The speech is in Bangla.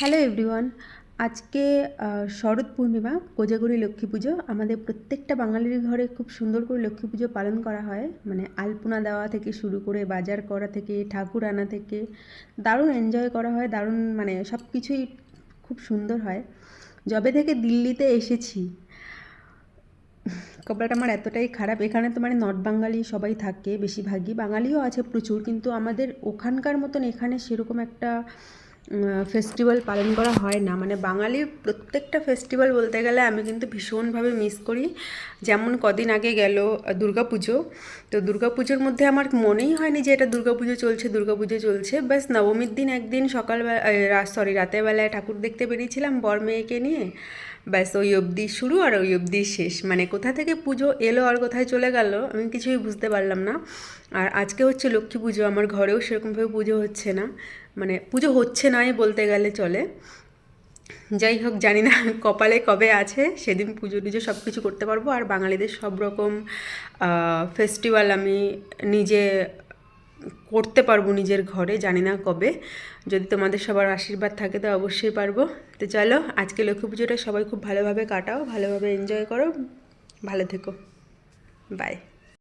Hello everyone. আজকে শরৎ পূর্ণিমা, কোজাগরী লক্ষ্মী পুজো। আমাদের প্রত্যেকটা বাঙালির ঘরে খুব সুন্দর করে লক্ষ্মী পুজো পালন করা হয়। মানে আলপনা দেওয়া থেকে শুরু করে বাজার করা থেকে ঠাকুর আনা থেকে দারুণ এনজয় করা হয়, দারুণ মানে সব কিছুই খুব সুন্দর হয়। যবে থেকে দিল্লিতে এসেছি, কপালটা আমার এতটাই খারাপ। এখানে তো মানে নর্থ বাঙালি সবাই থাকে, বেশিরভাগই বাঙালিও আছে প্রচুর, কিন্তু আমাদের ওখানকার মতন এখানে সেরকম একটা ফেস্টিভ্যাল পালন করা হয় না। মানে বাঙালির প্রত্যেকটা ফেস্টিভ্যাল বলতে গেলে আমি কিন্তু ভীষণভাবে মিস করি। যেমন কদিন আগে গেল দুর্গাপুজো, তো দুর্গাপুজোর মধ্যে আমার মনেই হয়নি যে এটা দুর্গাপুজো চলছে। ব্যাস নবমীর দিন একদিন সকালবেলা, রাতের বেলায় ঠাকুর দেখতে বেরিয়েছিলাম বর মেয়েকে নিয়ে। ব্যাস ওই অবধি শুরু আর ওই অবধি শেষ। মানে কোথা থেকে পুজো এলো আর কোথায় চলে গেল আমি কিছুই বুঝতে পারলাম না। আর আজকে হচ্ছে লক্ষ্মী পুজো, আমার ঘরেও সেরকমভাবে পুজো হচ্ছে না, মানে পুজো হচ্ছে নাই বলতে গেলে চলে। যাই হোক, জানি না কপালে কবে আছে সেদিন পুজো টুজো সব কিছু করতে পারবো। আর বাঙালিদের সব রকম ফেস্টিভ্যাল আমি নিজে করতে পারবো নিজের ঘরে, জানি না কবে। যদি তোমাদের সবার আশীর্বাদ থাকে তো অবশ্যই পারবো। তো চলো, আজকে লক্ষ্মী পুজোটা সবাই খুব ভালোভাবে কাটাও, ভালোভাবে এনজয় করো, ভালো থেকো, বাই।